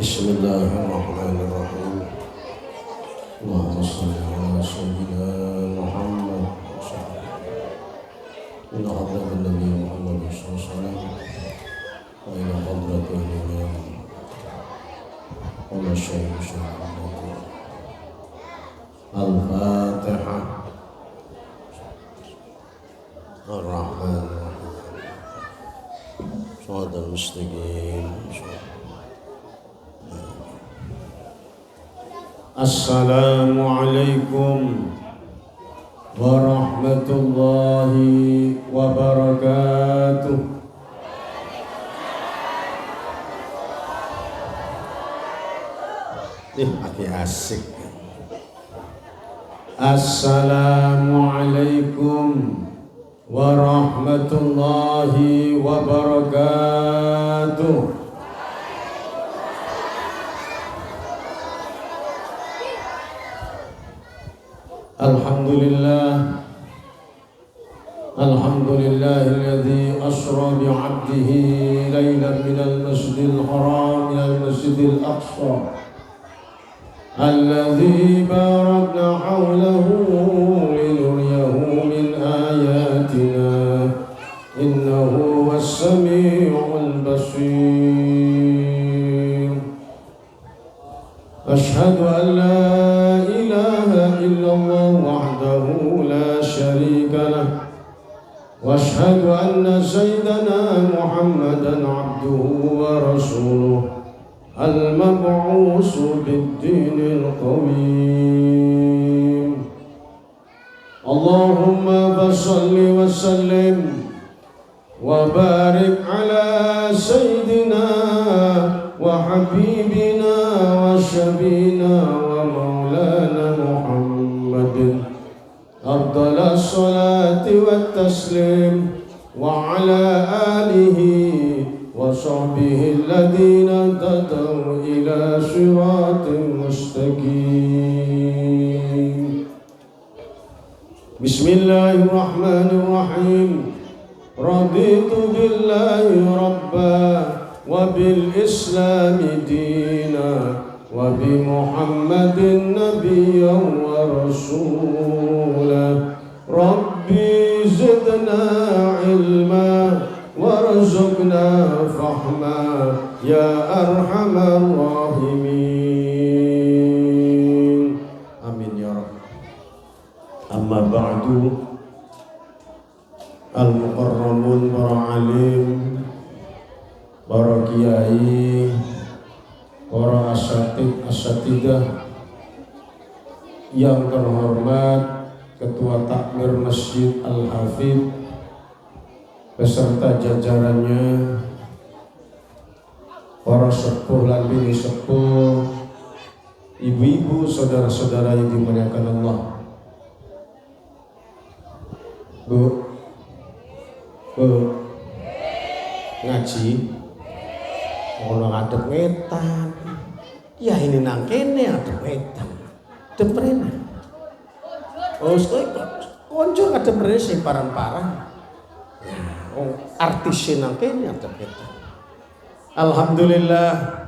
Bismillahirrahmanirrahim. Allahumma shalli ala sayyidina Muhammad ila hadratin Nabi Muhammad sallallahu alaihi wasallam wa ila hadratil imam wa masyayikh Al-Fatihah. Ar-Rahman Ar-Rahim. Shadal mustaqim. Assalamualaikum warahmatullahi wabarakatuh. Lagi asik. Assalamualaikum warahmatullahi wabarakatuh. Alhamdulillahilladzi asra bi'abdihi laylan minal masjidil haram ilal masjidil aqsa alladzi barakna hawlahu linuriyahu min ayatina innahu was-sami'ul basir. Ashhadu an la ilaha illallah wahdahu la sharika lah wa ashhadu anna sayyidana Muhammadan abduhu wa rasuluh al-mab'usu bid-dinil qawim. Allahumma fassalli wa sallim wa barik ala sayyidina wa habibina wa syabina wa maulana Muhammadin afdal as-salati wa taslim wa ala alihi wa sahbihi alladhina tadaw ila siratin mustaqim. Bismillahirrahmanirrahim. Raditu billahi rabba wa bil islami dina wa bi Muhammadin nabiyyan wa rasulah. Rabbi zidna ilma warzuqna fahma ya arhamar rahimin. Amin ya rabb. Amma ba'du. Al-mukarramun, para alim, para kiai, para asatidah yang terhormat, Ketua Takmir Masjid Al-Hafidh beserta jajarannya, para sepuh lan bini sepuh, ibu-ibu, saudara-saudara yang dimuliakan Allah. Bu ngaji ono ngadep wetan. Ya ini nang kene ngadep wetan. Deprene. Oh, konco ngadep rene sing parang-parang. Ya, artis nang kene ngadep wetan. Alhamdulillah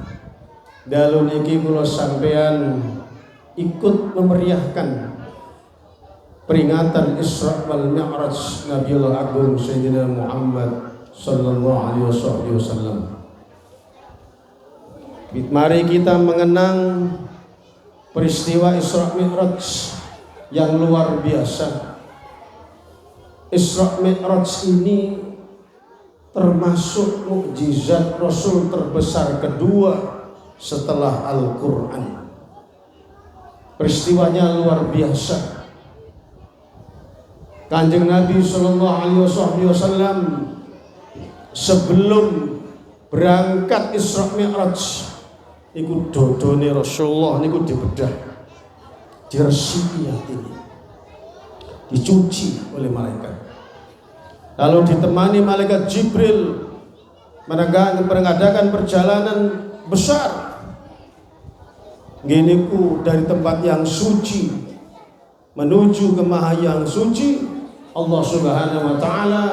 dalu niki kula sampean ikut memeriahkan peringatan Isra wal Mi'raj Nabiullah Agung Sayyidina Muhammad sallallahu alaihi wasallam. Mari kita mengenang peristiwa Isra Mi'raj yang luar biasa. Isra Mi'raj ini termasuk mukjizat Rasul terbesar kedua setelah Al-Quran. Peristiwanya luar biasa. Kanjeng Nabi sallallahu alaihi wasallam sebelum berangkat Isra Mi'raj niku dodone Rasulullah niku dibedah, diresiki hatinya, dicuci oleh malaikat, lalu ditemani malaikat Jibril mengadakan perjalanan besar nginiku dari tempat yang suci menuju ke Maha yang suci Allah Subhanahu wa taala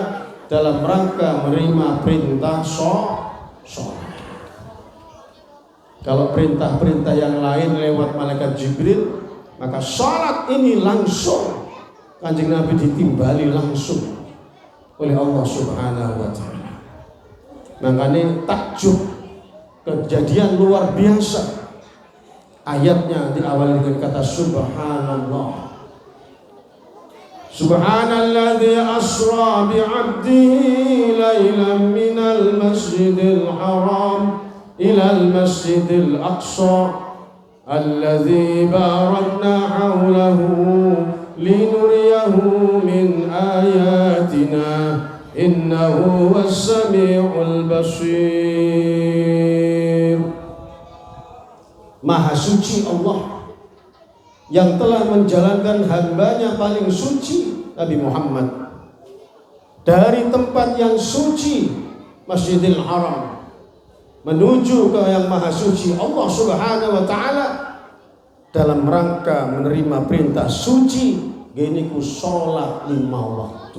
dalam rangka menerima perintah sholat. Kalau perintah-perintah yang lain lewat malaikat Jibril, maka sholat ini langsung Kanjeng Nabi ditimbali langsung oleh Allah Subhanahu wa Ta'ala. Makanya takjub, kejadian luar biasa. Ayatnya diawali dengan kata Subhanallah. Subhanalladzi asra bi'abdihi laylan minal masjidil haram ilal masjidil aqsa alladzi barakna hawlahu linuriyahu min ayatina innahu was-sami'ul basir. Maha suci Allah yang telah menjalankan hambanya paling suci Nabi Muhammad dari tempat yang suci Masjidil Haram menuju ke yang maha suci Allah Subhanahu wa Ta'ala dalam rangka menerima perintah suci gini ku sholat 5 waktu.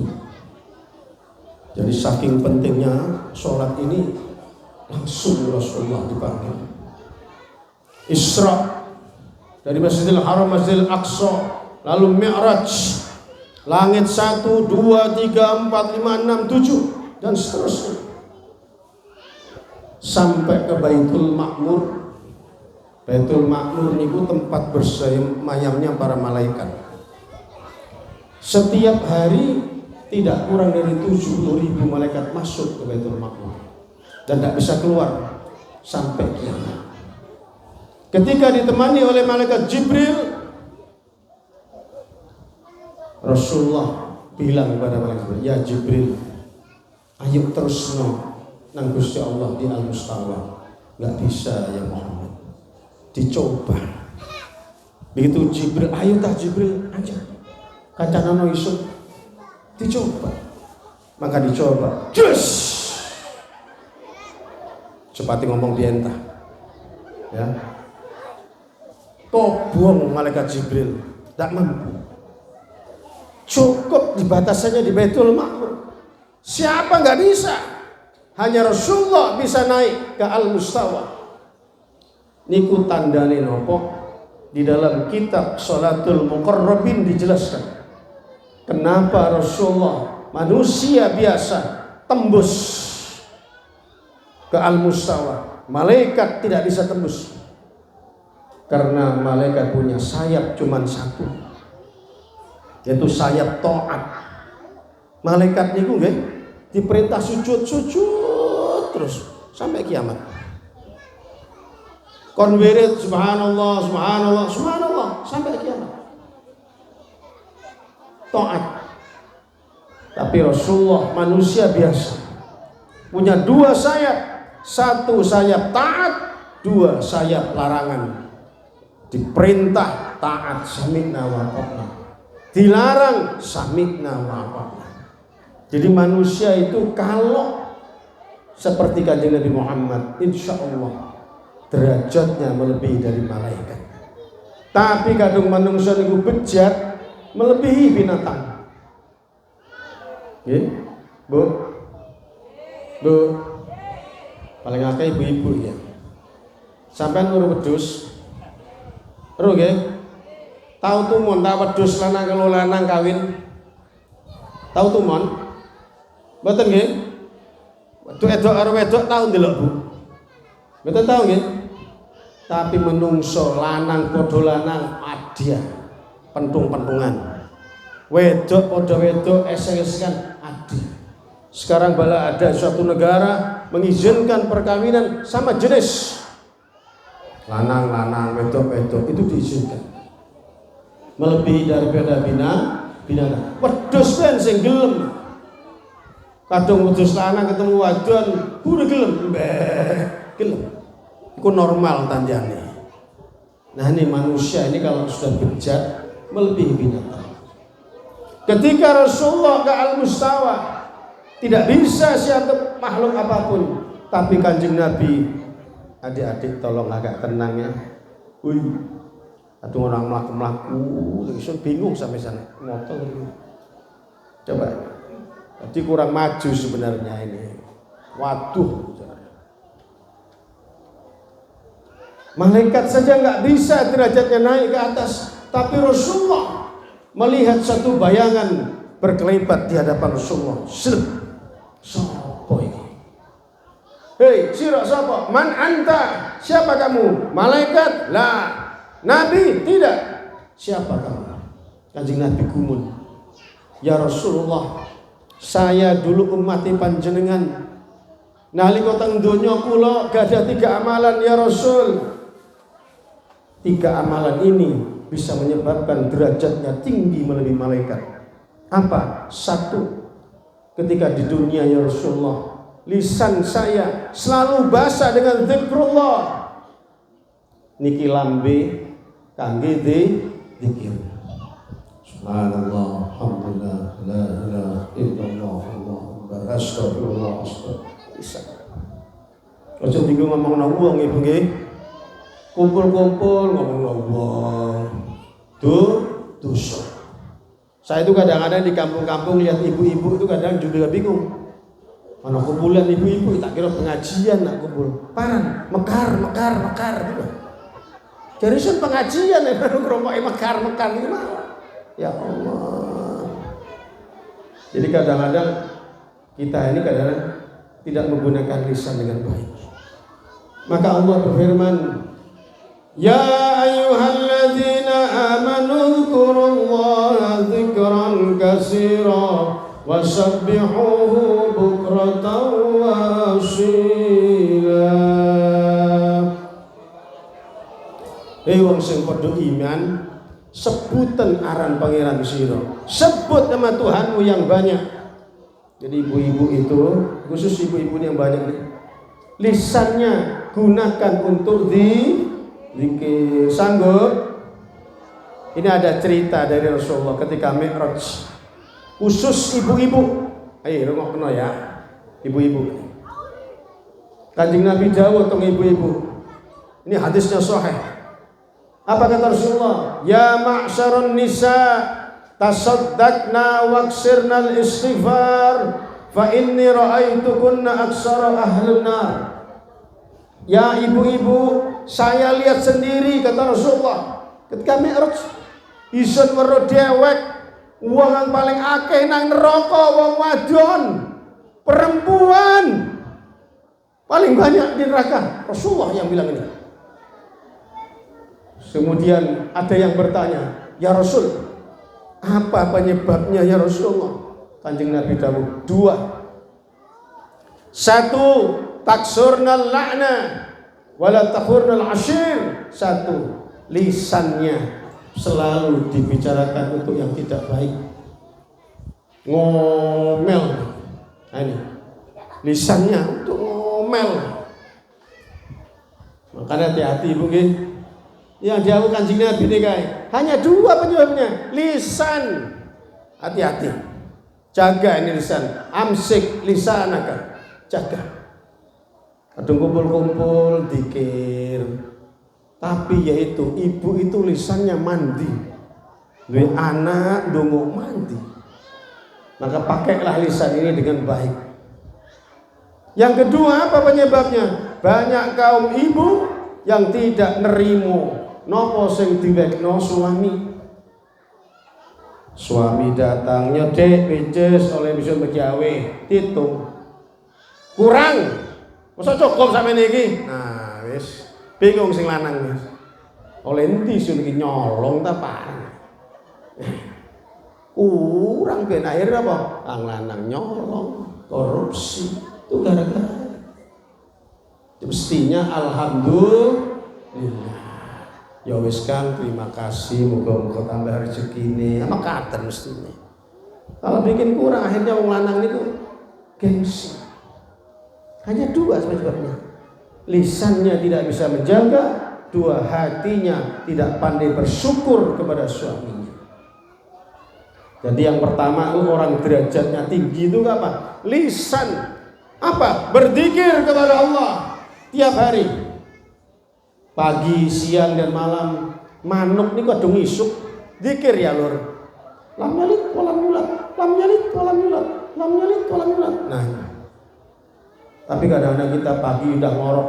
Jadi saking pentingnya sholat ini langsung Rasulullah dipanggil Isra dari Masjidil Haram Masjidil Aqsa, lalu Mi'raj langit 1, 2, 3, 4, 5, 6, 7 dan seterusnya sampai ke Baitul Ma'mur. Baitul Ma'mur niku tempat bersemayamnya para malaikat. Setiap hari tidak kurang dari 70.000 malaikat masuk ke Baitul Ma'mur dan tidak bisa keluar sampai kiamat. Ketika ditemani oleh malaikat Jibril, Rasulullah bilang kepada malaikat Jibril, ya Jibril, ayo terus nang Gusti Allah di Al-Mustawa. Nggak bisa ya Muhammad, dicoba. Begitu Jibril, ayo tah Jibril aja kacanano isu dicoba, maka dicoba cepati ngomong dientah ya, kobong malaikat Jibril tak mampu, cukup dibatasannya di Baitul Ma'mur. Siapa nggak bisa, hanya Rasulullah bisa naik ke Al-Mustawa. Niku tandane nopo? Di dalam kitab Sholatul Muqarrabin dijelaskan kenapa Rasulullah manusia biasa tembus ke Al-Mustawa, malaikat tidak bisa tembus. Karena malaikat punya sayap cuma satu, yaitu sayap taat. Malaikat niku nggih diperintah sujud terus sampai kiamat. Kon wirid subhanallah subhanallah subhanallah sampai kiamat. Taat. Tapi Rasulullah manusia biasa punya 2 sayap, 1 sayap taat, 2 sayap larangan. Diperintah taat sami'na wa ata'na, dilarang sami'na wa ata'na. Jadi manusia itu kalau seperti kanjeng Nabi Muhammad, insya Allah derajatnya melebihi dari malaikat. Tapi kadung manusia itu bejat melebihi binatang. Bu, paling akeh ibu-ibu ya. Sampai nuru wedhus. Ero nggih. Tahu tumon ta wedhus lanang karo lanang kawin. Tahu tumon? Mboten nggih. Wedok karo wedok tahu ndelok Bu. Mboten tahu nggih. Tapi menungso lanang padha lanang adya pentung-pentungan. Wedok padha wedok esek-esekan adya. Sekarang bala ada suatu negara mengizinkan perkawinan sama jenis. Lanang-lanang, wedok-wedok itu diizinkan. Melebihi daripada binatang. Wedhus ben sing gelem. Kadung wedhus lanang ketemu wadon, kudu gelem. Gelem. Iku normal tandane. Nah ini manusia ini kalau sudah bejat melebihi binatang. Ketika Rasulullah ke Al-Mustawa tidak bisa siapa makhluk apapun, tapi kanjeng Nabi, adik-adik tolong agak tenang ya. Ada orang melaku, langsung bingung sampai sana. Motor coba. Jadi kurang maju sebenarnya ini. Waduh. Malaikat saja nggak bisa derajatnya naik ke atas, tapi Rasulullah melihat satu bayangan berkelebat di hadapan Rasulullah. Siapa ini? Hei, sira sapa? Man anta? Siapa kamu? Malaikat? Lah. Nabi? Tidak. Siapa kamu? Kanjeng Nabi gumun. Ya Rasulullah, saya dulu umati panjenengan. Nalika teng donya kula gadah 3 amalan ya Rasul. 3 amalan ini bisa menyebabkan derajatnya tinggi melebihi malaikat. Apa? 1. Ketika di dunia ya Rasulullah, lisan saya selalu basah dengan zikrullah. Niki lambe kangge zikir. Subhanallah, alhamdulillah, la ilaha illallah, Allahu akbar, astagfirullah, astagfirullah. Aja bingung ngomongno wong ibu nggih. Kumpul-kumpul ngomongno wong. Dosa. Saya itu kadang-kadang di kampung-kampung lihat ibu-ibu itu kadang juga bingung. Mana kumpulan ibu-ibu, tak kira pengajian nak kumpul. Paran, mekar gitu. Jadi sun pengajian ya, ngerokoknya mekar gimana? Ya Allah. Jadi kadang-kadang kita ini tidak menggunakan lisan dengan baik. Maka Allah berfirman, Ya ayyuhalladzina amanu dzkurullaha dzikran katsira wasabbihuhu bukratan wa asila. Hei wong sing padha iman, sebutan aran pangeran sira, sebut nama Tuhanmu yang banyak. Jadi ibu-ibu itu, khusus ibu-ibu yang banyak nih, lisannya gunakan untuk zikir. Sanggup? Ini ada cerita dari Rasulullah ketika Mi'raj, khusus ibu-ibu. Ayo rungokno ya, ibu-ibu. Kanjeng Nabi dawuh teng ibu-ibu. Ini hadisnya sahih. Apa kata Rasulullah? Ya ma'syarun nisa tasaddaqna waksirna al-istighfar fa inni ra'aitukunna aksara ahlun nar. Ya ibu-ibu, saya lihat sendiri kata Rasulullah ketika Mi'raj isun weruh dewek wong yang paling akeh nang neraka wong wadon, perempuan paling banyak di neraka. Rasulullah yang bilang ini. Kemudian ada yang bertanya, ya Rasul, apa penyebabnya ya Rasulullah? Kanjeng Nabi dawuh 2. 1, taksurnal la'na wala takhurnal ashir. 1, lisannya selalu dibicarakan untuk yang tidak baik. Ngomel. Nah ini, lisannya untuk ngomel. Makanya hati-hati ibu nggih. Yang jauh Kanjeng Nabi ini guys, hanya 2 penyebabnya. Lisan, hati-hati, jaga ini lisan. Amsik lisanaka, jaga. Kadang kumpul-kumpul dikir, tapi yaitu ibu itu lisannya mandi, duwe anak dongo mandi. Maka pakailah lisan ini dengan baik. Yang kedua apa penyebabnya? Banyak kaum ibu yang tidak nerimo nopo sing diwekno suami datang nyedek pijes oleh bisa begawe titung kurang masa cukup sampe niki. Nah wis bingung sing lanang wis oleh endi sun iki nyolong ta parang kurang ben akhirnya apa kang lanang nyolong korupsi itu gara-gara mestinya alhamdulillah. Ya wis Kang, terima kasih, muga-muga tambah rezekine. Apa katen mestine. Kalau bikin kurang akhirnya wong lanang niku gengsi. Hanya 2 sebabnya. Lisannya tidak bisa menjaga, 2 hatinya tidak pandai bersyukur kepada suaminya. Jadi yang pertama itu orang derajatnya tinggi itu apa? Lisan. Apa? Berzikir kepada Allah tiap hari. Pagi, siang dan malam. Manuk niku kadung isuk zikir ya lur. Lam yalit walam yulad, lam yalit walam yulad, lam yalit walam yulad. Nah. Tapi kadang-kadang kita pagi udah ngorok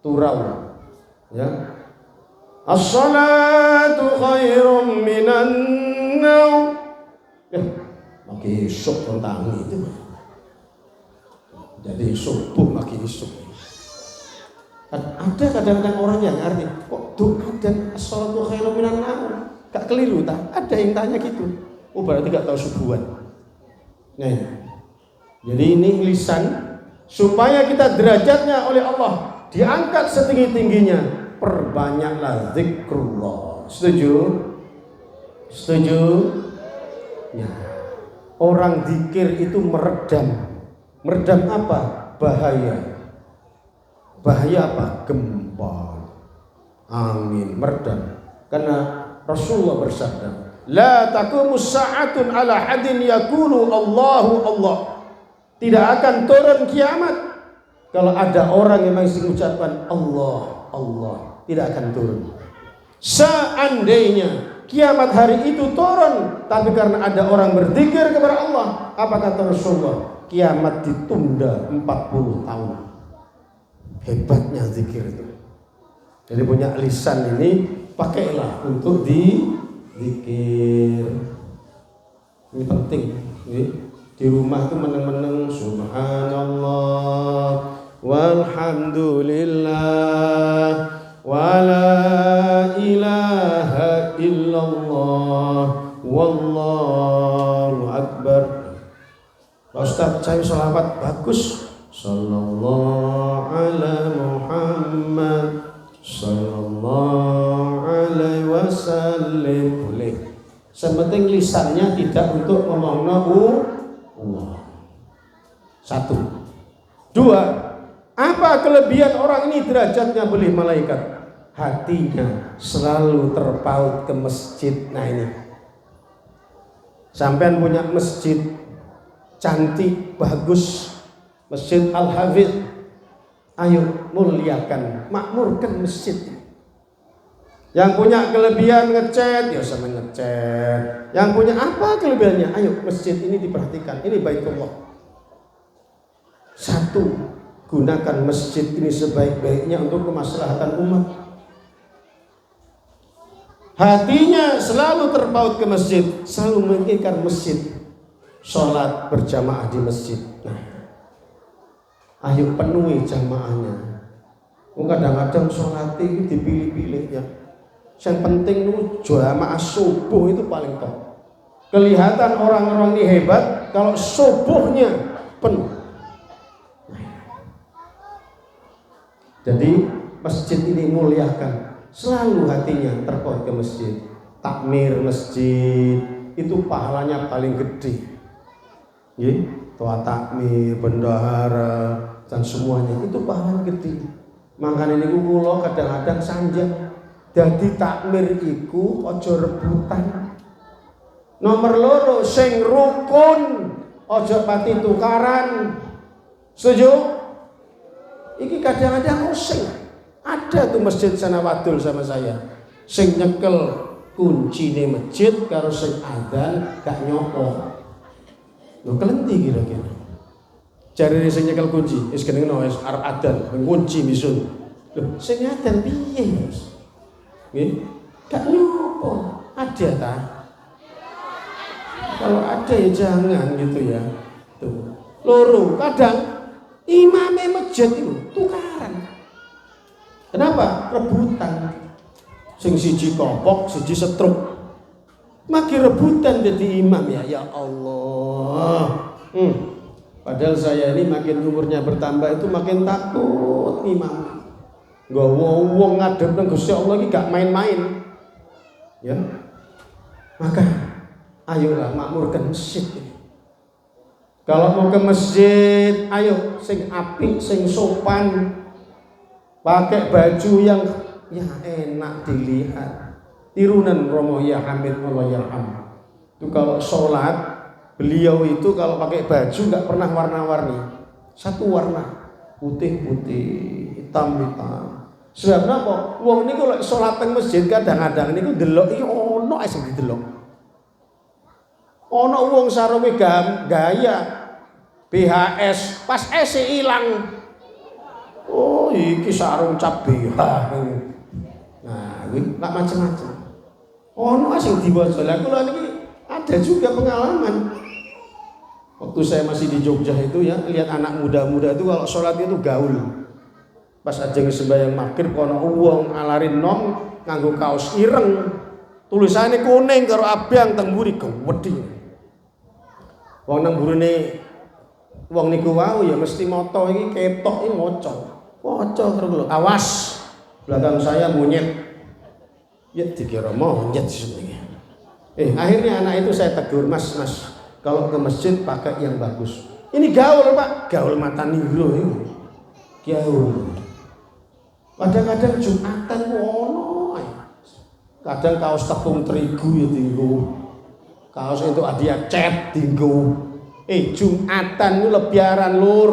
turau. Ya. As-salatu khairum minan naum. Ya, maki esuk tentang itu. Jadi subuh maki esuk. Ada kadang-kadang orang yang ngerti kok doa dan as-salatu khairum minan naum. Gak keliru tak? Ada yang tanya gitu. Oh berarti gak tahu subuhan. Nah, jadi ini lisan supaya kita derajatnya oleh Allah diangkat setinggi-tingginya. Perbanyaklah zikrullah. Setuju? Setuju? Ya. Orang zikir itu meredam. Meredam apa? Bahaya. Bahaya apa? Gempa, angin, meredam. Karena Rasulullah bersabda, la taqumus sa'atun ala hadin yaqulu Allahu Allah. Tidak akan turun kiamat kalau ada orang yang masih mengucapkan Allah, Allah. Tidak akan turun. Seandainya kiamat hari itu turun, tapi karena ada orang berzikir kepada Allah, apa kata Rasulullah? Kiamat ditunda 40 tahun. Hebatnya zikir itu. Jadi punya lisan ini pakailah untuk zikir. Ini penting. Di rumah itu meneng-meneng subhanallah walhamdulillah wala ilaha illallah wallahu akbar. Pak Ustaz, saya sholawat bagus. Sallallahu ala Muhammad sallallahu alaihi wasallam. Boleh. Sepenting lisannya tidak untuk ngomongna Allah. Satu. Dua. Apa kelebihan orang ini derajatnya boleh malaikat? Hatinya selalu terpaut ke masjid. Nah ini, sampean punya masjid cantik, bagus, Masjid Al-Hafidh, ayo muliakan, makmurkan masjid. Yang punya kelebihan ngecat, ya sama ngecat. Yang punya apa kelebihannya? Ayo masjid ini diperhatikan, ini Baitullah. Satu, gunakan masjid ini sebaik-baiknya untuk kemaslahatan umat. Hatinya selalu terpaut ke masjid, selalu menginginkan masjid, sholat berjamaah di masjid. Nah, ayo penuhi jamaahnya. Kadang-kadang sholat itu dipilih-pilih ya. Yang penting itu jamaah subuh itu paling top. Kelihatan orang-orang ini hebat kalau subuhnya penuh. Jadi masjid ini muliakan, selalu hatinya terpaut ke masjid. Takmir masjid itu pahalanya paling gede. Tua takmir, bendahara dan semuanya itu pahalanya gede. Makanya ini kula kadang-kadang sanjang. Jadi takmir iku ojo rebutan. Nomor loro sing rukun, ojo pati tukaran. Setuju? Iki kadang-kadang rusing. Ada tuh masjid Sanawadul sama saya. Sing nyekel kunci nih masjid karo sing adzan gak nyopo. Lho kelenti kira-kira. Jare sing nyekel kunci, wis kenengno wis arep adzan, kunci misun. Lho sing adzan piye, Mas? Nggih. Gak nyopo. Ada ta? Kalau ada ya jangan gitu ya. Tuh. Loro kadang imame masjid itu tukaran. Kenapa? Rebutan. Sing siji kopok, siji setruk. Makin rebutan jadi imam ya Allah. Padahal saya ini makin umurnya bertambah itu makin takut imam. Gak wong ngadep nang Gusti Allah iki gak main-main. Ya. Maka ayolah makmurkan masjid ini. Kalau mau ke masjid, ayo sing apik, sing sopan, pakai baju yang ya enak dilihat. Tirunan Romo ya Hamid Allah yarham. Itu kalau sholat, beliau itu kalau pakai baju nggak pernah warna-warni, satu warna, putih-putih, hitam-hitam. Sebab apa? Wong ini kalau sholat teng masjid kadang-kadang ini delok iki ono sing didelok. Ono wong sarunge gaya BHS pas S ilang. Oh iki sarung cap BH. kuwi lak macam-macam. Ono sing diwaca. Lah kula niki ada juga pengalaman. Waktu saya masih di Jogja itu ya, lihat anak muda-muda itu kalau sholat itu gaul. Pas ajeng sembahyang maghrib kono wong alarin nom nganggo kaos ireng. Tulisannya kuning karo abang teng mburi gewedhi. Wong nang mburine wong niku wau ya mesti moto iki ketok iki maca. Maca karo kula. Awas. Belakang saya monyet. Ya dikira monyet sebenarnya. Akhirnya anak itu saya tegur, Mas, kalau ke masjid pakai yang bagus. Ini gaul Pak, gaul mata niro ini. Gaul. Kadang-kadang Jumatan ono. Kadang kaos tepung terigu ya tinggu. Kaos itu hadiah cat tinggu. Jumatan itu lebaran lur.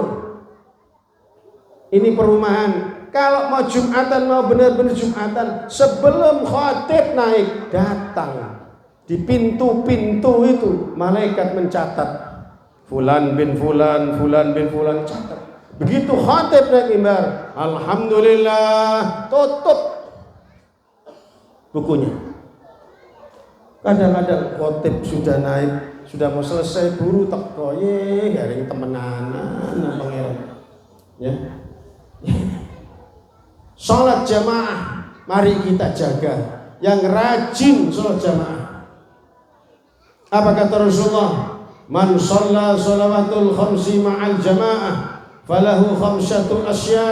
Ini perumahan. Kalau mau Jumatan, mau benar-benar Jumatan, sebelum khatib naik datang. Di pintu-pintu itu malaikat mencatat fulan bin fulan, fulan bin fulan, catat. Begitu khatib naik mimbar, alhamdulillah, tutup bukunya. Kadang-kadang khatib sudah naik, sudah mau selesai, buru teko ye garing temenanan nang pangeran. Ya. Salat jamaah, mari kita jaga. Yang rajin salat jamaah. Apa kata Rasulullah? Man shalla shalawatul khamsi ma'al jamaah falahu khamsatu asya.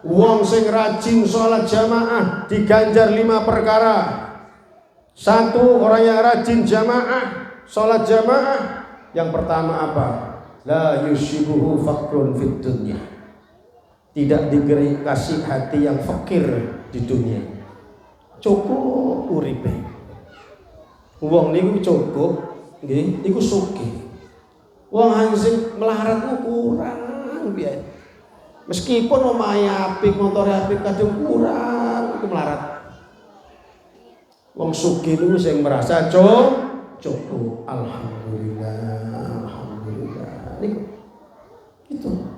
Wong sing rajin salat jamaah diganjar 5 perkara. 1, orang yang rajin jamaah, salat jamaah. Yang pertama apa? La yushibuhu fakrun fid dunya. Tidak dikasih hati yang fakir di dunia. Cukup uripe. Wong niku cukup nggih, niku sugih. Wong sing melarat kurang piye. Meskipun omahe apik, motore apik kadung kurang iku melarat. Wong sugih niku sing merasa cukup. Alhamdulillah, alhamdulillah. Niku. Itu.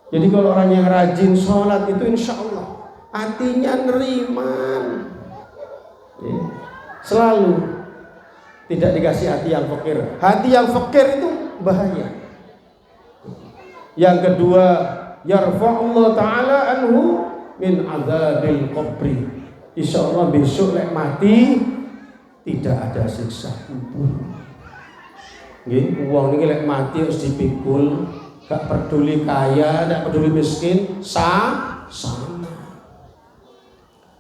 Jadi kalau orang yang rajin sholat itu insya Allah hatinya neriman. Ya. Selalu tidak dikasih hati yang fakir. Hati yang fakir itu bahaya. Yang kedua, yarfa'ullah ta'ala anhu min azabil qabri. Insya Allah besok lek mati tidak ada siksa kubur. Nggih, wong niki lek mati harus dipikul. Gak peduli kaya, gak peduli miskin, sama.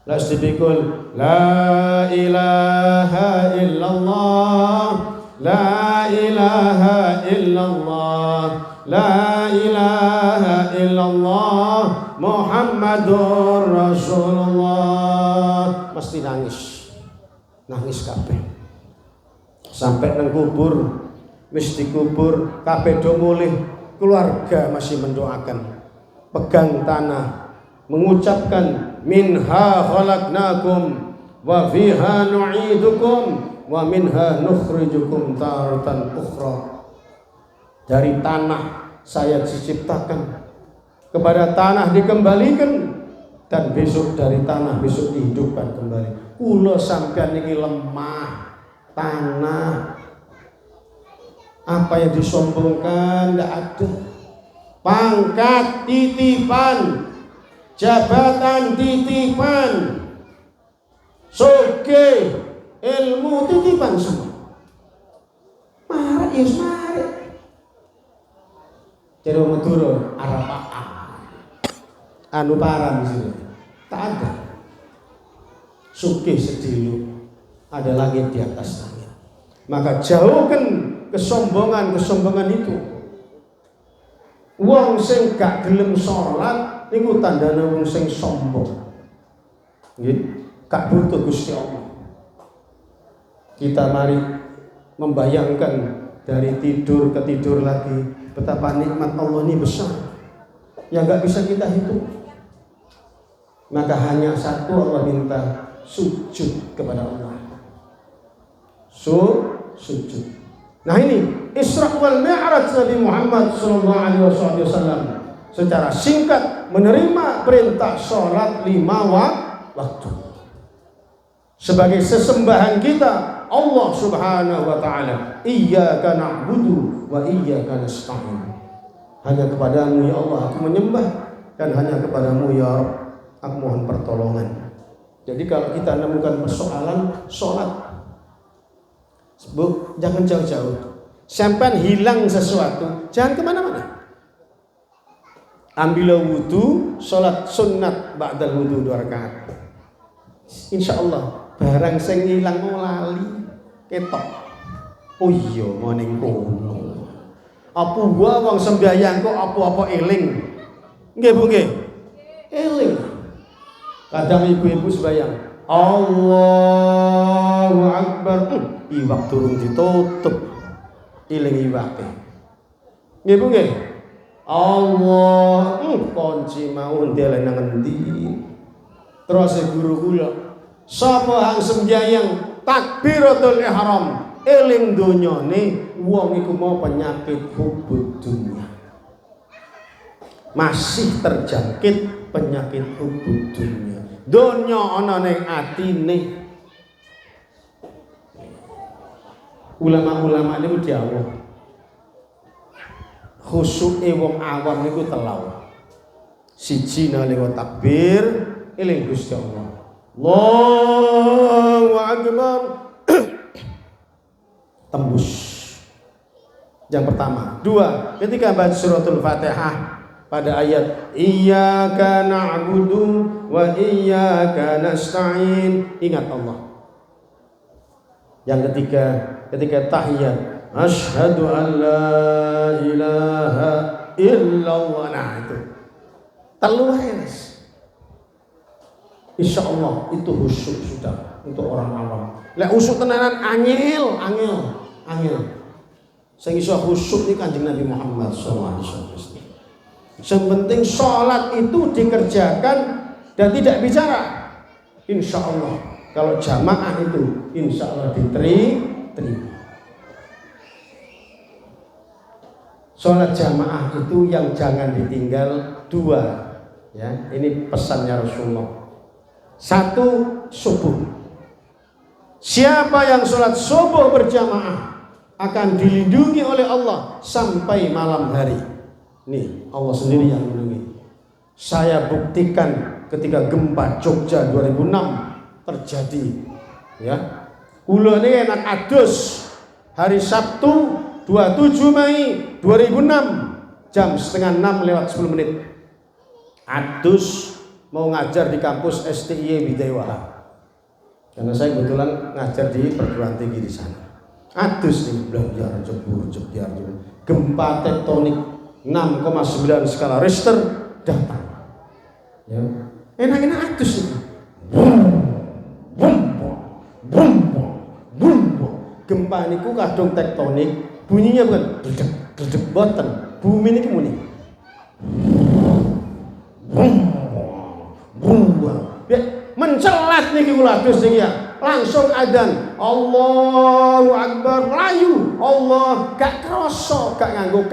Lalu dipikul, la ilaha illallah, la ilaha illallah, la ilaha illallah, Muhammadur Rasulullah. Mesti nangis kabeh. Sampai nang kubur, mesti kubur kabeh do mulih. Keluarga masih mendoakan, pegang tanah, mengucapkan minha khalaqnakum wa fiha nu'idukum wa minha nukhrijukum taratan ukhra. Dari tanah saya diciptakan, kepada tanah dikembalikan, dan besok dari tanah besok dihidupkan kembali. Kula sampean niki lemah, tanah. Apa yang disombongkan tidak ada. Pangkat titipan, jabatan titipan, sugih ilmu titipan semua. Marek ya marek. Jadi Madura Arab anu paran di sini. Tak ada. Sugih sedilu, ada langit di atas langit. Maka jauhkan kesombongan itu. Wong sing gak gelem salat niku tandane wong sing sombong. Nggih, gak butuh Gusti Allah. Kita mari membayangkan dari tidur ke tidur lagi, betapa nikmat Allah ini besar yang gak bisa kita hitung. Maka hanya satu Allah minta, sujud kepada Allah. Sujud. Nah ini Isra wal Mi'raj Nabi Muhammad SAW secara singkat menerima perintah sholat 5 waktu. sebagai sesembahan kita Allah Subhanahu wa taala. Iyyaka na'budu wa iyyaka nasta'in. Hanya kepadamu ya Allah aku menyembah, dan hanya kepadamu ya Rabb aku mohon pertolongan. Jadi kalau kita menemukan persoalan sholat, Bu, jangan jauh-jauh. Sampai hilang sesuatu, jangan kemana-mana. Ambil wudu, sholat sunat ba'dal wudu 2 rakaat. Insya Allah barang sing ilang mau lali ketok. Oh iya mau ning kono. Apa gua wong sembahyang kok apa-apa eling. Nggih Bu nggih. Eling. Kadang ibu-ibu sembahyang Allahu Akbar. Iwak turun ditutup. Eling iwake. Nggih Bu nggih. Allah kunci mau ndeleng nang endi. Terus guru kula sapa hang sembayang takbiratul ihram eling donyane wong iku mau penyakit hubud dunya. Masih terjangkit penyakit hubud dunya. Donya ana ning atine. Ulama-ulama niku dawuh khusyuke wong awam niku telau. Siji nalika takbir eling Gusti Allah. Allahu Akbar. Tembus. Yang pertama. 2, ketika baca suratul Fatihah pada ayat Iyyaka na'budu wa iyyaka nasta'in, ingat Allah. Yang ketiga, ketika tahiyat asyhadu an la ilaha illallah. Nah itu telu wis. Insya Allah itu khusyuk sudah untuk orang awam. Lek khusyuk tenanan angel. Sing iso khusyuk iki Kanjeng Nabi Muhammad sallallahu alaihi wasallam. Yang penting sholat itu dikerjakan dan tidak bicara. Insya Allah kalau jamaah itu insya Allah diterima. Sholat jamaah itu yang jangan ditinggal 2. Ya, ini pesannya Rasulullah. 1, subuh. Siapa yang sholat subuh berjamaah akan dilindungi oleh Allah sampai malam hari. Nih Allah sendiri yang melindungi. Saya buktikan ketika gempa Jogja 2006 terjadi. Ya, kula ini enak adus hari Sabtu 27 Mei 2006 jam 5:30 adus mau ngajar di kampus STIY Bidayawala, karena saya kebetulan ngajar di perguruan tinggi di sana. Adus nih, biar jebur, gempa tektonik 6,9 skala Richter datang. Ya, enak-enak adus nih. Gempa niku kadung tektonik, bunyinya bukan dedek boten, bumi niki muni. Ya, mencelat niki kula adus niki ya. Langsung adzan Allahu Akbar, layu Allah gak kroso, gak nganggo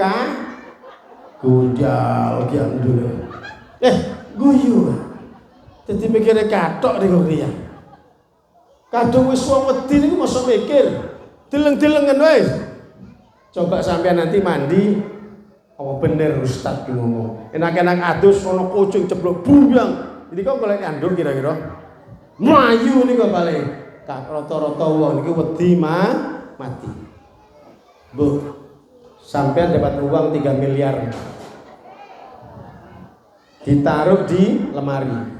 gudal kian dulu. Guyu. Dadi mikire kathok niku riya. Kadung wis wong wedi niku mosok mikir deleng-delengen wis. Coba sampean nanti mandi apa bener Ustaz ki ngomong. Enak-enak adus ono kucing ceblok bumbang. Jadi kok golek anduk kira-kira. Mlayu niku paling. Rata-rata wong niku wedi mati. Bu, sampean dapat uang 3 miliar. Ditaruh di lemari.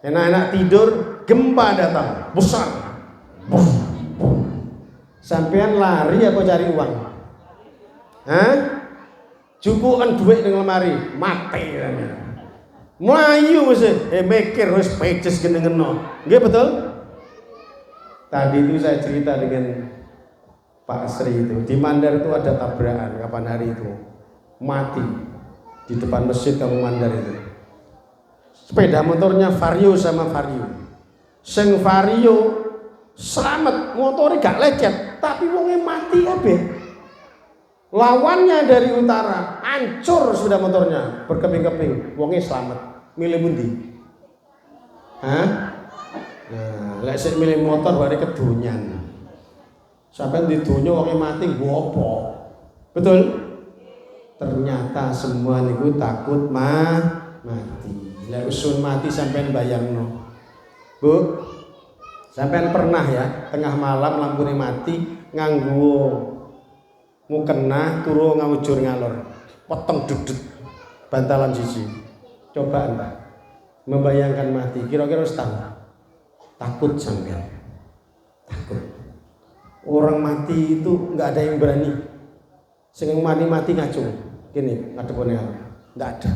Enak-enak tidur, gempa datang, besar. Sampean lari apa cari uang? Hah? Jupukan duit di lemari, mati kan. Melayu mesti, mikir wis peces gene-geno. Nggih betul? Tadi itu saya cerita dengan Pak Sri itu. Di Mandar itu ada tabrakan kapan hari itu. Mati di depan masjid Kampung Mandar itu. Sepeda motornya Vario sama Vario. Sing Vario selamat, motornya gak lecet, tapi wongnya mati kabeh. Lawannya dari utara, hancur sudah motornya, berkeping-keping, wongnya selamat. Milih pundi? Hah? Nah, lek sik milih motor bare kedonyan. Sampai di dunia wong mati gopo. Betul? Ternyata semua niku takut mati. Lek usun mati sampean bayangno. Bu, sampean pernah ya tengah malam lampune mati nganggo mukena turu ngawujur ngalor. Potong dudut bantalan siji. Coba entah membayangkan mati kira-kira setahun. Takut sampean. Takut. Orang mati itu nggak ada yang berani. Sing mati ngacung. Gini, ngadepone nggak ada.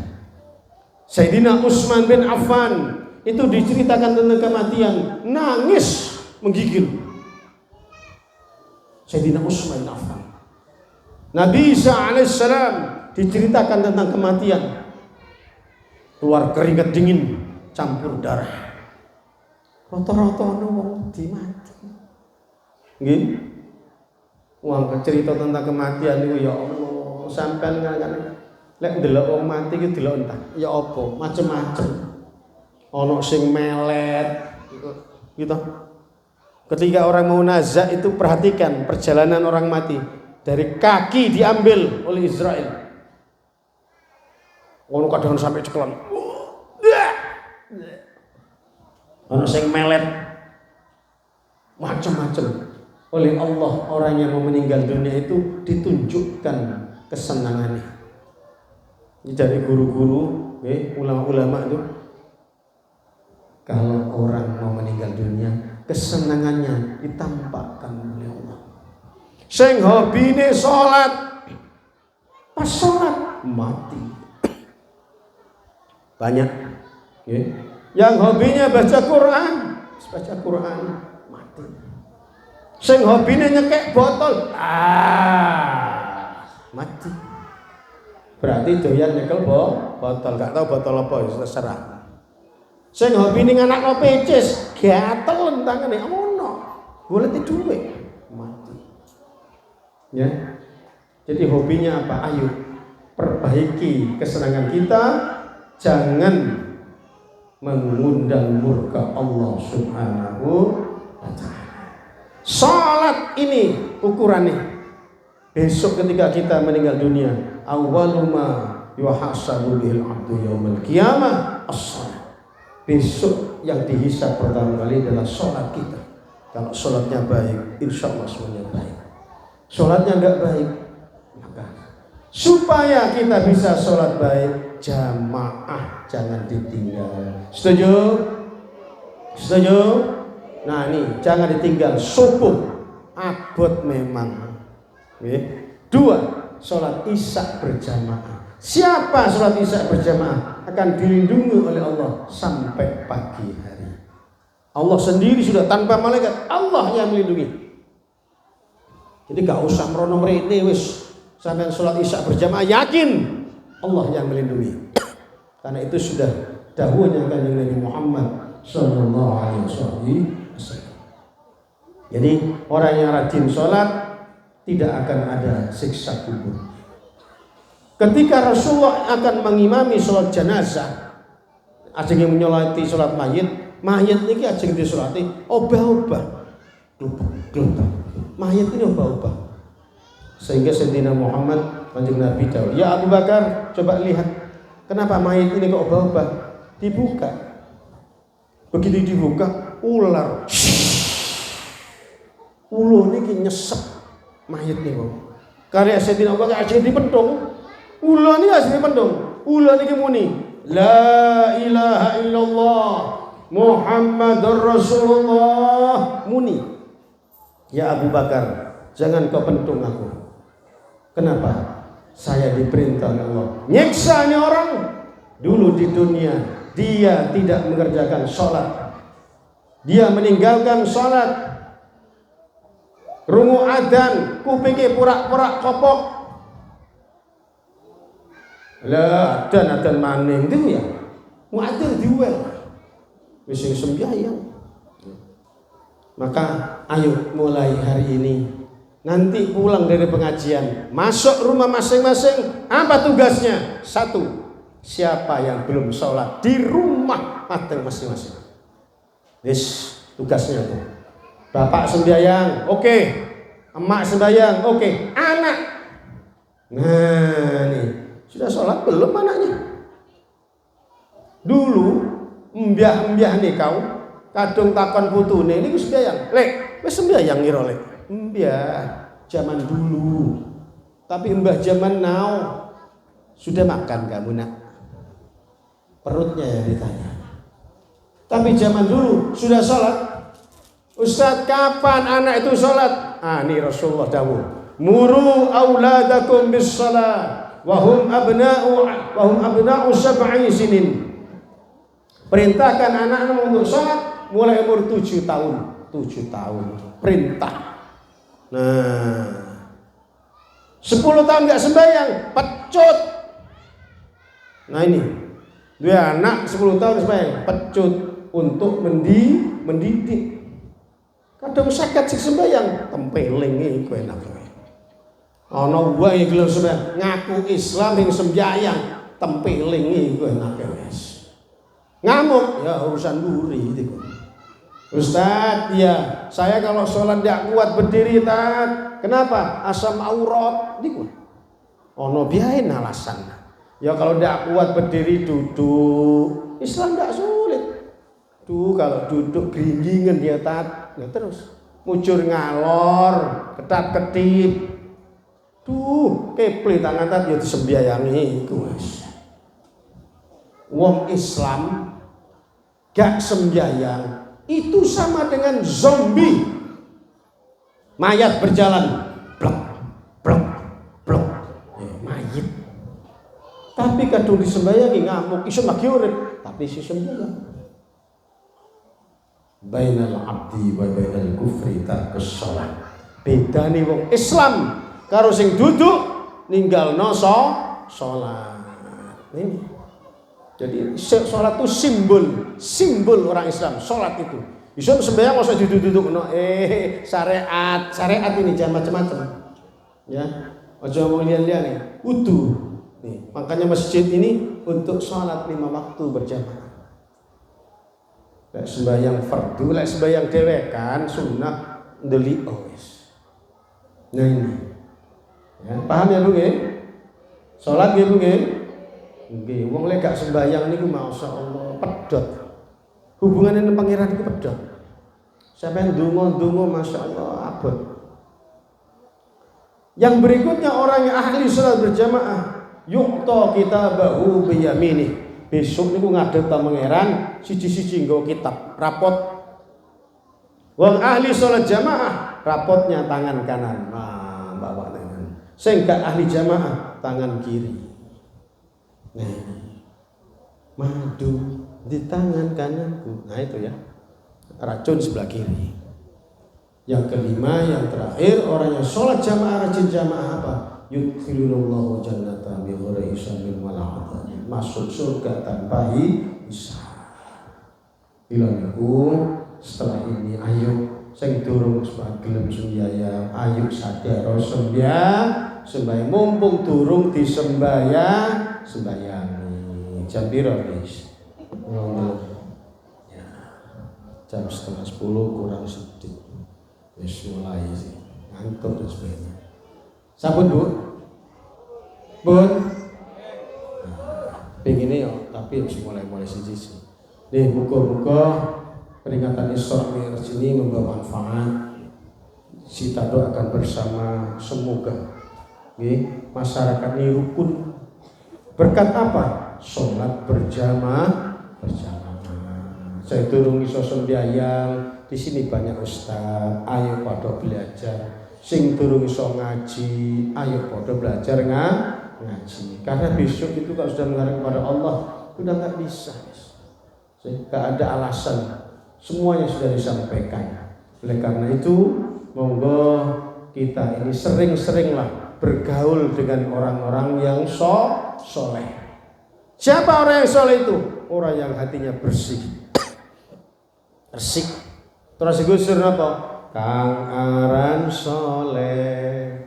Sayyidina Utsman bin Affan itu diceritakan tentang kematian, nangis menggigil. Sayyidina Utsman bin Affan. Nabi Isa alaihissalam diceritakan tentang kematian, keluar keringat dingin campur darah. Rata-rata wong di mati. Nggih. Wong cerita tentang kematian niku ya Allah, sampean ngene. Lek ndelok wong mati iki delok entah ya apa, macem-macem. Ana sing melet gitu. Ketika orang mau nazak itu perhatikan perjalanan orang mati. Dari kaki diambil oleh Israel. Ono kadang sampai cekelan. Ono sing melet macam-macam. Oleh Allah orang yang mau meninggal dunia itu ditunjukkan kesenangannya. Ini dari guru-guru, ulama-ulama itu. Kalau orang mau meninggal dunia, kesenangannya ditampakkan oleh Allah. Sing hobine salat, pas salat mati. Banyak, yang hobinya baca Quran, mati. Sing hobine nyekek botol, mati. Berarti doyan nyekel botol, gak tahu botol apa ya terserah. Sing hobine nganakno pecis, gatel tangane ngono. Golek duit, mati. Ya. Jadi hobinya apa? Ayo perbaiki kesenangan kita, jangan mengundang murka Allah Subhanahu wa taala. Salat ini ukurannya. Besok ketika kita meninggal dunia, awwaluma yuhasabu bihil abdu yaumil qiyamah as-shalah. Besok yang dihisab pertama kali adalah salat kita. Kalau salatnya baik, insya Allah semuanya baik. Salatnya enggak baik, maka supaya kita bisa salat baik, jamaah jangan ditinggal. Setuju? Setuju? Nah ini jangan ditinggal subuh abot memang. Dua, sholat isya berjamaah. Siapa sholat isya berjamaah akan dilindungi oleh Allah sampai pagi hari. Allah sendiri sudah tanpa malaikat, Allah yang melindungi. Jadi gak usah merono mrene wis sampean sholat isya berjamaah yakin Allah yang melindungi. Karena itu sudah dahulunya kanjeng Nabi Muhammad sallallahu alaihi wasallam. Jadi orang yang rajin sholat tidak akan ada siksa kubur. Ketika Rasulullah akan mengimami sholat jenazah, ajeng menyolati sholat mayit ini ajeng disolati obah-obah, glubah. Mayit ini obah-obah. Sehingga Sayyidina Muhammad kanjeng Nabi dawuh, ya Abu Bakar, coba lihat kenapa mayit ini kok obah-obah? Dibuka. Begitu dibuka, ular. Ulu ini nyesek mayit nih bang. Karya Sayyidina Abu Bakar asli dipendung. Ulu ini asli dipendung. Ulu ini muni, la ilaha illallah Muhammadur Rasulullah. Muni, ya Abu Bakar, jangan kau pentung aku. Kenapa? Saya diperintah oleh Allah. Nyiksa ini orang. Dulu di dunia dia tidak mengerjakan sholat. Dia meninggalkan sholat. Rungu adan, kupingnya purak-purak kopok. Lah adan maning itu ya. Muadzin diuel. Wis sing sembahyang. Maka ayo mulai hari ini. Nanti pulang dari pengajian, masuk rumah masing-masing, apa tugasnya? Satu, siapa yang belum sholat di rumah masing-masing. Wis tugasnya itu. Bapak sembahyang, oke. Emak sembahyang, oke. Anak, nah nih sudah sholat belum anaknya? Dulu mbah-mbah nih kau kadung takon putune niku sembahyang. Lek, wis sembahyang ngira lek. Mbah zaman dulu. Tapi mbah zaman now sudah makan kamu nak? Perutnya yang ditanya. Tapi zaman dulu sudah sholat. Ustaz, kapan anak itu sholat? Ah, ini Rasulullah dawuh. Muru auladakum bis shalah wa hum abna'u sab'i sinin. Perintahkan anak-anak untuk sholat mulai umur 7 tahun. 7 tahun. Perintah. Nah, 10 tahun nggak sembahyang, pecut. Nah ini, dua anak 10 tahun sembahyang, pecut untuk mendidik. Kadang sakit sing sembahyang, tempeling iku enak wae. Ana wae gelem sembahyang, ngaku Islam sing sembahyang, tempeling iku enak wis. Ngamuk ya urusan duri itu. Ustaz, ya saya kalau sholat tidak kuat berdiri, Tat. Kenapa? Asam aurat niku. Ono biain alasan. Ya kalau tidak kuat berdiri duduk. Islam tidak sulit. Tuh kalau duduk geringgingan dia, Tat. Ya terus mujur ngalor, ketap-ketip. Tuh kepli tangan Tat ya disembahyangi iku wis. Wong Islam gak sembahyang itu sama dengan zombie. Mayat berjalan, blok, blok, blok, mayit. Tapi kadung disembayangi ngamuk, iso lagi urip, tapi si sembahyang. Bainal abdi wa bainal kufri tarkus shalah. Bedane wong Islam karo sing duduk ninggalno salat. Ini. Jadi sholat itu simbol orang Islam. Sholat itu. Iso sembahyang masa duduk-duduk syariat ini jangan macam-macam. Ya, aja mau lihat-lihat nih. Wudu. Nih, makanya masjid ini untuk sholat 5 waktu berjamaah. Lek sembahyang fardu, lek sembahyang dewekan sunnah ndeli wis. Nah ini. Ya, paham ya Bu nggih? Salat nggih Bu nggih? Nggih, wong lek gak sembahyang niku masyaallah pedhot. Hubungane nang pangeran iku pedhot. Sampeyan ndonga-ndonga masyaallah abot. Yang berikutnya orang yang ahli salat berjamaah, yuqta kitabahu biyamini. Besok niku ngadep ta pangeran siji-siji nggo kitab, rapot. Wong ahli salat jamaah, rapotnya tangan kanan. Nah, bawa tangan. Sing gak ahli jamaah, tangan kiri. Nah, madu di tangan kananku. Nah itu ya, racun sebelah kiri. Yang kelima, yang terakhir, orang yang sholat jamaah, rajin jamaah apa? Yudkhilullahu jannata bi ghairi hisabin wala adab. Masuk surga tanpa hisab. Ilaniku setelah ini ayo sing durung gelem sembahyang, ayo sadar sembahyang mumpung durung disembahyang. Sembayangi jam piro guys? Ya, jam 9:30 kurang sedikit. Wis mulai sih ngantuk dan sebagainya. Sampun Bu? Bun? Pengennya ya, tapi harus mulai siji. Nih, muka-muka peringatan Isra Mi'raj ini membawa manfaat. Kita doakan bersama semoga masyarakat ini rukun. Berkat apa? Sholat berjamaah. Saya turun iso sembahyang. Di sini banyak ustaz. Ayo pada belajar. Sing turun iso ngaji. Ayo pada belajar ngaji. Karena besok itu kalau sudah mengarah kepada Allah, sudah nggak bisa. Nggak ada alasan. Semuanya sudah disampaikan. Oleh karena itu, monggo kita ini sering-seringlah bergaul dengan orang-orang yang soleh. Siapa orang yang soleh itu? Orang yang hatinya bersih. Terus Gusur apa? Kang aran soleh.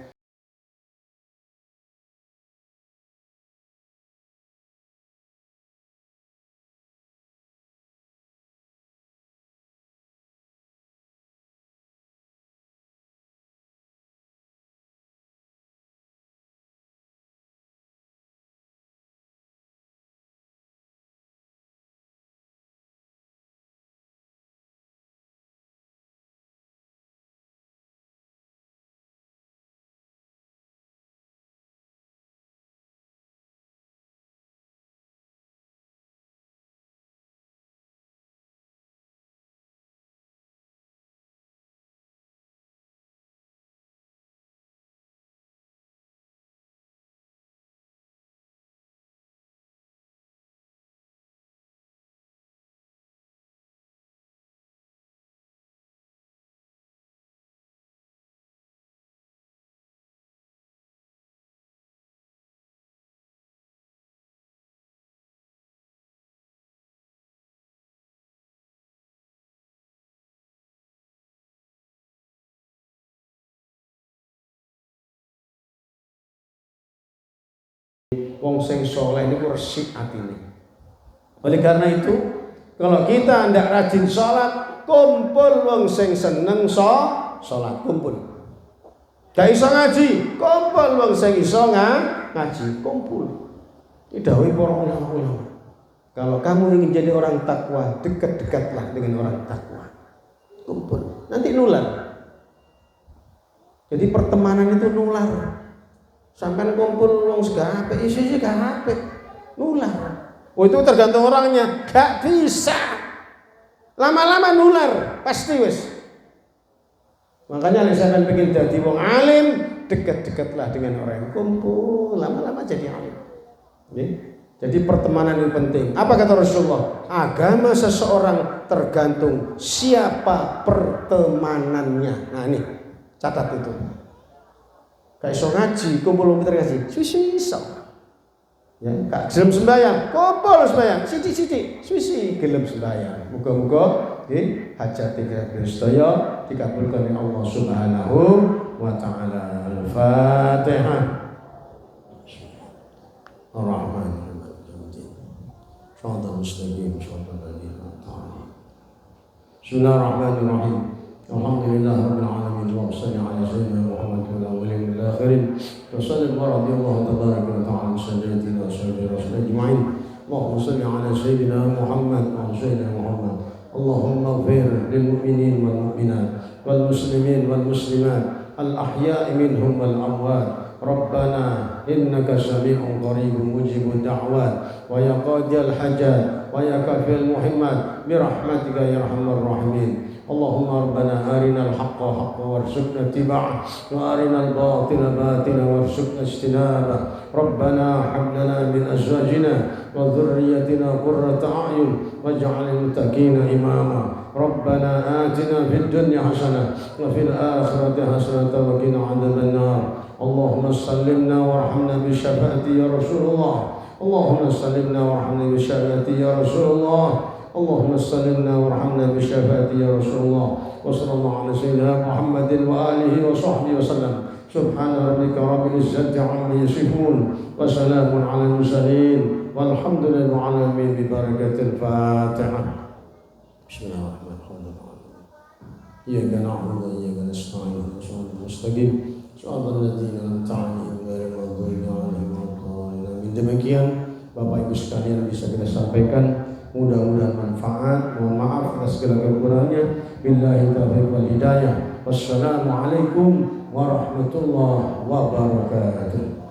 wong sing soleh niku resik atine. Oleh karena itu, kalau kita ndak rajin sholat, kumpul wong sing seneng sholat kumpul. Gak iso ngaji, kumpul wong sing iso ngaji, kumpul. Didhawuhi para ulama. Kalau kamu ingin jadi orang takwa, dekat-dekatlah dengan orang takwa. Kumpul, nanti nular. Jadi pertemanan itu nular. Sampai kumpul wong segala apik, isi gak apik, nular. Oh itu tergantung orangnya, gak bisa. Lama-lama nular, pasti wis. Makanya saya pengen jadi wong alim, dekat-dekatlah dengan orang yang kumpul, lama-lama jadi alim. Jadi pertemanan itu penting. Apa kata Rasulullah? Agama seseorang tergantung siapa pertemanannya. Nah ini, catat itu. Kayak iso ngaji, kumpul wong pinter ngaji, iso. Ya, kak gelem sembahyang, kumpul sembahyang, siji gelem sembahyang. Muga-muga nggih hajat kita sedaya dikabulkan oleh Allah Subhanahu wa taala. Al-Fatihah. Ar-Rahman Ar-Rahim. Shadal mustaqim, shadal ladina ta'ala. Bismillahirrahmanirrahim. Alhamdulillah rabbil alamin wa salli ala sayyidina Muhammad wal awwalin wal akhirin. Wa sallallahu radhiyallahu tabaraka wa ta'ala sayyidina rasul ajma'in. Allahumma salli ala sayyidina Muhammad wa ala sayyidina Muhammad. Allahumma ighfir lil mu'minin wal mu'minat wal muslimin wal muslimat al ahya'i minhum wal amwat. ربنا إنك سميع قريب مجيب الدعوات ويا قاضي الحاجات ويا كافي المهمات برحمتك يا أرحم الراحمين. اللهم ربنا أرنا الحق حقا وارزقنا اتباعه وأرنا الباطل باطلا وارزقنا اجتنابه. ربنا هب لنا من أزواجنا وذريتنا قرة أعين واجعل المتقين إماما. ربنا آتنا في الدنيا حسنة وفي الآخرة حسنة وقنا عذاب النار. اللهم سلمنا وارحمنا بشفاعة يا رسول الله. اللهم سلمنا وارحمنا بشفاعة يا رسول الله. اللهم سلمنا وارحمنا بشفاعة يا رسول الله. وصلى الله على سيدنا محمد وآله وصحبه وسلم. سبحان ربك رب العزة عما يصفون وسلام على المرسلين والحمد لله رب العالمين ببركة الفاتحة. بسم الله الرحمن الرحيم. إياك نعبد وإياك نستعين صراط المستقيم صراط الذين أنعمت عليهم غير المغضوب عليهم ولا الضالين. Demikian Bapak Ibu sekalian bisa kita sampaikan, mudah-mudahan manfaat. Mohon maaf atas segala kekurangannya. Billahi taufiq wal hidayah. Wassalamualaikum warahmatullahi wabarakatuh.